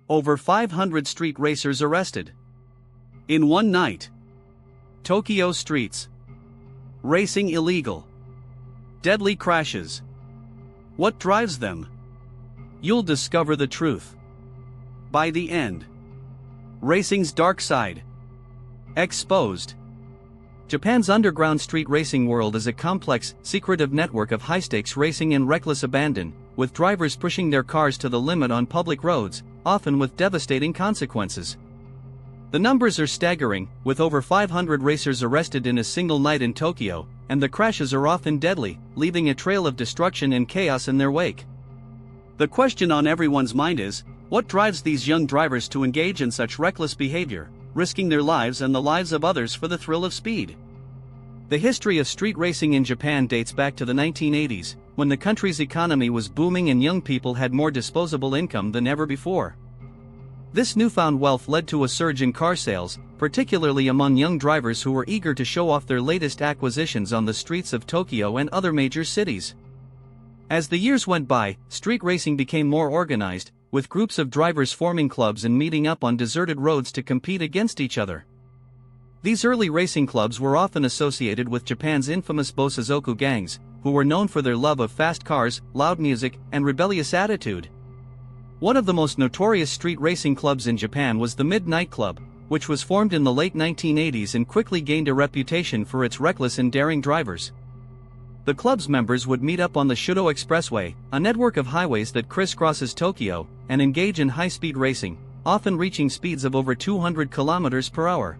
Over 500 street racers arrested. In one night. Tokyo streets. Racing illegal. Deadly crashes. What drives them? You'll discover the truth. By the end. Racing's dark side. Exposed. Japan's underground street racing world is a complex, secretive network of high-stakes racing and reckless abandon, with drivers pushing their cars to the limit on public roads, often with devastating consequences. The numbers are staggering, with over 500 racers arrested in a single night in Tokyo, and the crashes are often deadly, leaving a trail of destruction and chaos in their wake. The question on everyone's mind is, what drives these young drivers to engage in such reckless behavior, risking their lives and the lives of others for the thrill of speed? The history of street racing in Japan dates back to the 1980s, when the country's economy was booming and young people had more disposable income than ever before. This newfound wealth led to a surge in car sales, particularly among young drivers who were eager to show off their latest acquisitions on the streets of Tokyo and other major cities. As the years went by, street racing became more organized, with groups of drivers forming clubs and meeting up on deserted roads to compete against each other. These early racing clubs were often associated with Japan's infamous Bosozoku gangs, who were known for their love of fast cars, loud music, and rebellious attitude. One of the most notorious street racing clubs in Japan was the Midnight Club, which was formed in the late 1980s and quickly gained a reputation for its reckless and daring drivers. The club's members would meet up on the Shudo Expressway, a network of highways that crisscrosses Tokyo, and engage in high-speed racing, often reaching speeds of over 200 kilometers per hour.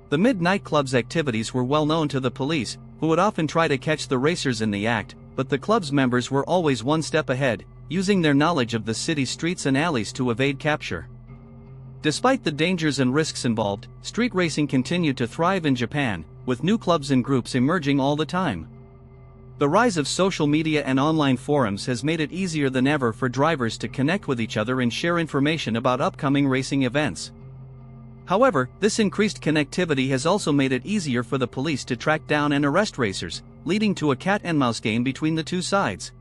The Midnight Club's activities were well known to the police, who would often try to catch the racers in the act, but the club's members were always one step ahead, using their knowledge of the city's streets and alleys to evade capture. Despite the dangers and risks involved, street racing continued to thrive in Japan, with new clubs and groups emerging all the time. The rise of social media and online forums has made it easier than ever for drivers to connect with each other and share information about upcoming racing events. However, this increased connectivity has also made it easier for the police to track down and arrest racers, leading to a cat-and-mouse game between the two sides.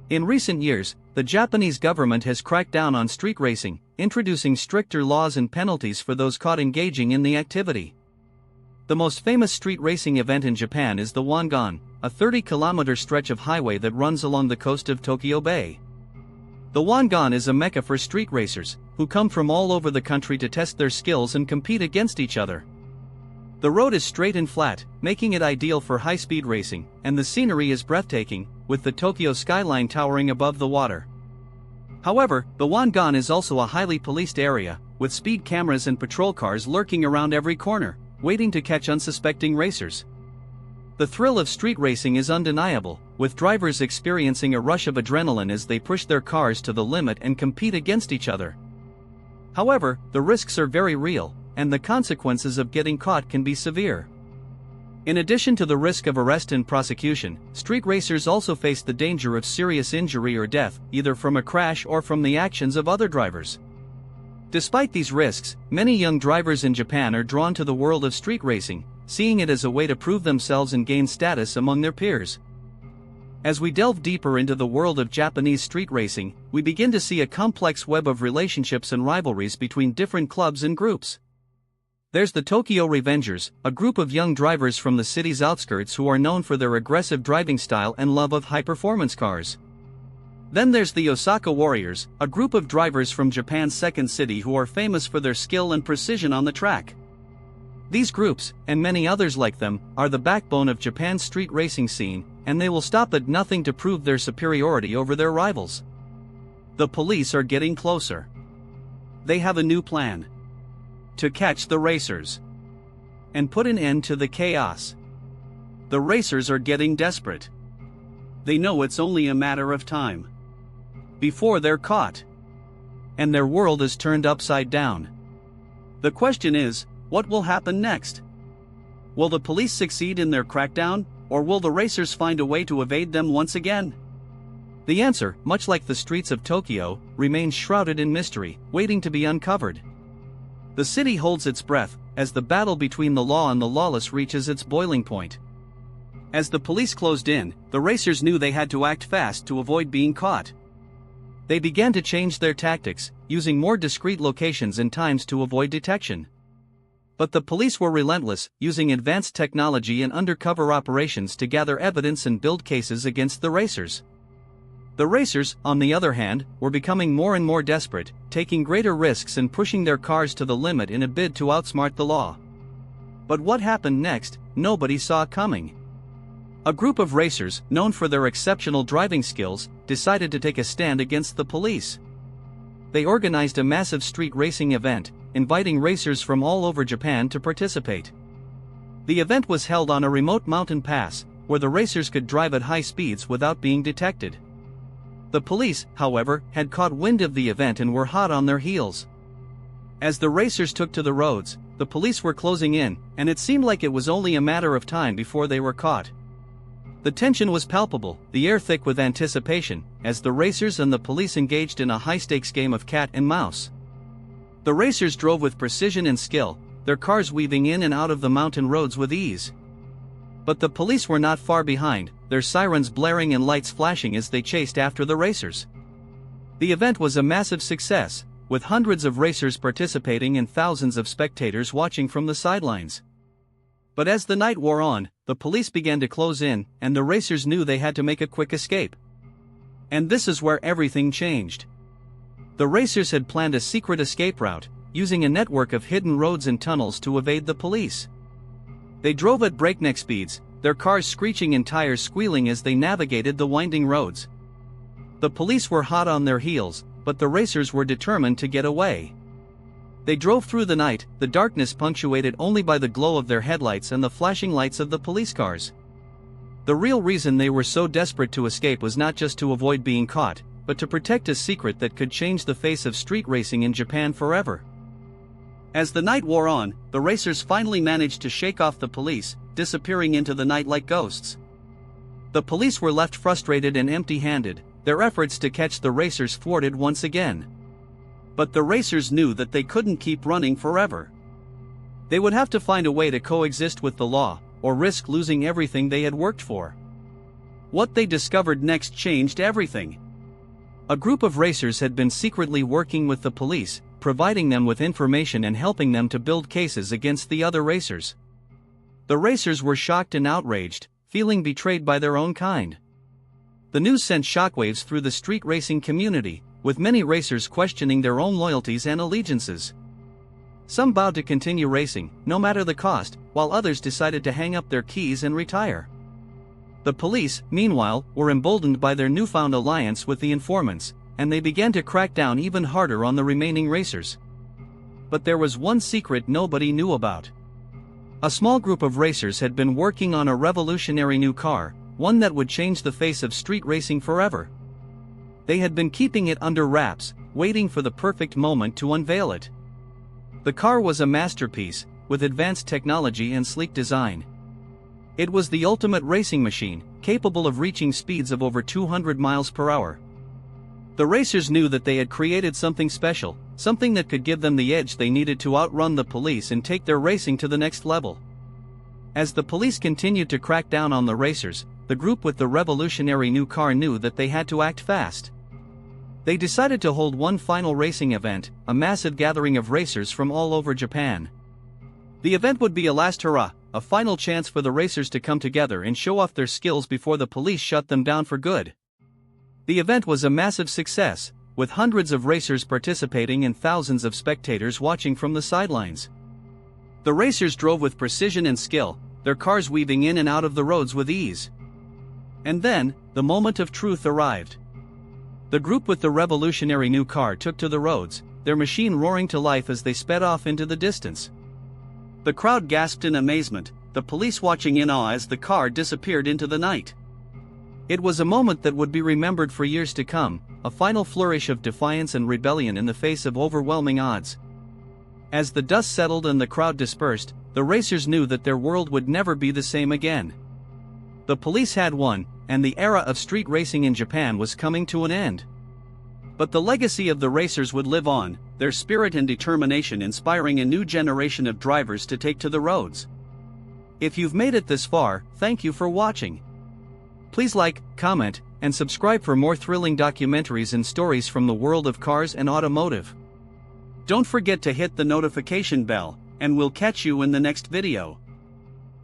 In recent years, the Japanese government has cracked down on street racing, introducing stricter laws and penalties for those caught engaging in the activity. The most famous street racing event in Japan is the Wangan, a 30-kilometer stretch of highway that runs along the coast of Tokyo Bay. The Wangan is a mecca for street racers, who come from all over the country to test their skills and compete against each other. The road is straight and flat, making it ideal for high-speed racing, and the scenery is breathtaking, with the Tokyo skyline towering above the water. However, the Wangan is also a highly policed area, with speed cameras and patrol cars lurking around every corner, waiting to catch unsuspecting racers. The thrill of street racing is undeniable, with drivers experiencing a rush of adrenaline as they push their cars to the limit and compete against each other. However, the risks are very real, and the consequences of getting caught can be severe. In addition to the risk of arrest and prosecution, street racers also face the danger of serious injury or death, either from a crash or from the actions of other drivers. Despite these risks, many young drivers in Japan are drawn to the world of street racing, seeing it as a way to prove themselves and gain status among their peers. As we delve deeper into the world of Japanese street racing, we begin to see a complex web of relationships and rivalries between different clubs and groups. There's the Tokyo Revengers, a group of young drivers from the city's outskirts who are known for their aggressive driving style and love of high-performance cars. Then there's the Osaka Warriors, a group of drivers from Japan's second city who are famous for their skill and precision on the track. These groups, and many others like them, are the backbone of Japan's street racing scene, and they will stop at nothing to prove their superiority over their rivals. The police are getting closer. They have a new plan: to catch the racers and put an end to the chaos. The racers are getting desperate. They know it's only a matter of time before they're caught, and their world is turned upside down. The question is, what will happen next? Will the police succeed in their crackdown, or will the racers find a way to evade them once again? The answer, much like the streets of Tokyo, remains shrouded in mystery, waiting to be uncovered. The city holds its breath, as the battle between the law and the lawless reaches its boiling point. As the police closed in, the racers knew they had to act fast to avoid being caught. They began to change their tactics, using more discreet locations and times to avoid detection. But the police were relentless, using advanced technology and undercover operations to gather evidence and build cases against the racers. The racers, on the other hand, were becoming more and more desperate, taking greater risks and pushing their cars to the limit in a bid to outsmart the law. But what happened next, nobody saw coming. A group of racers, known for their exceptional driving skills, decided to take a stand against the police. They organized a massive street racing event, inviting racers from all over Japan to participate. The event was held on a remote mountain pass, where the racers could drive at high speeds without being detected. The police, however, had caught wind of the event and were hot on their heels. As the racers took to the roads, the police were closing in, and it seemed like it was only a matter of time before they were caught. The tension was palpable, the air thick with anticipation, as the racers and the police engaged in a high-stakes game of cat and mouse. The racers drove with precision and skill, their cars weaving in and out of the mountain roads with ease. But the police were not far behind, their sirens blaring and lights flashing as they chased after the racers. The event was a massive success, with hundreds of racers participating and thousands of spectators watching from the sidelines. But as the night wore on, the police began to close in, and the racers knew they had to make a quick escape. And this is where everything changed. The racers had planned a secret escape route, using a network of hidden roads and tunnels to evade the police. They drove at breakneck speeds, their cars screeching and tires squealing as they navigated the winding roads. The police were hot on their heels, but the racers were determined to get away. They drove through the night, the darkness punctuated only by the glow of their headlights and the flashing lights of the police cars. The real reason they were so desperate to escape was not just to avoid being caught, but to protect a secret that could change the face of street racing in Japan forever. As the night wore on, the racers finally managed to shake off the police, disappearing into the night like ghosts. The police were left frustrated and empty-handed, their efforts to catch the racers thwarted once again. But the racers knew that they couldn't keep running forever. They would have to find a way to coexist with the law, or risk losing everything they had worked for. What they discovered next changed everything. A group of racers had been secretly working with the police, providing them with information and helping them to build cases against the other racers. The racers were shocked and outraged, feeling betrayed by their own kind. The news sent shockwaves through the street racing community, with many racers questioning their own loyalties and allegiances. Some vowed to continue racing, no matter the cost, while others decided to hang up their keys and retire. The police, meanwhile, were emboldened by their newfound alliance with the informants, and they began to crack down even harder on the remaining racers. But there was one secret nobody knew about. A small group of racers had been working on a revolutionary new car, one that would change the face of street racing forever. They had been keeping it under wraps, waiting for the perfect moment to unveil it. The car was a masterpiece, with advanced technology and sleek design. It was the ultimate racing machine, capable of reaching speeds of over 200 miles per hour. The racers knew that they had created something special, something that could give them the edge they needed to outrun the police and take their racing to the next level. As the police continued to crack down on the racers, the group with the revolutionary new car knew that they had to act fast. They decided to hold one final racing event, a massive gathering of racers from all over Japan. The event would be a last hurrah, a final chance for the racers to come together and show off their skills before the police shut them down for good. The event was a massive success, with hundreds of racers participating and thousands of spectators watching from the sidelines. The racers drove with precision and skill, their cars weaving in and out of the roads with ease. And then, the moment of truth arrived. The group with the revolutionary new car took to the roads, their machine roaring to life as they sped off into the distance. The crowd gasped in amazement, the police watching in awe as the car disappeared into the night. It was a moment that would be remembered for years to come, a final flourish of defiance and rebellion in the face of overwhelming odds. As the dust settled and the crowd dispersed, the racers knew that their world would never be the same again. The police had won, and the era of street racing in Japan was coming to an end. But the legacy of the racers would live on, their spirit and determination inspiring a new generation of drivers to take to the roads. If you've made it this far, thank you for watching. Please like, comment, and subscribe for more thrilling documentaries and stories from the world of cars and automotive. Don't forget to hit the notification bell, and we'll catch you in the next video.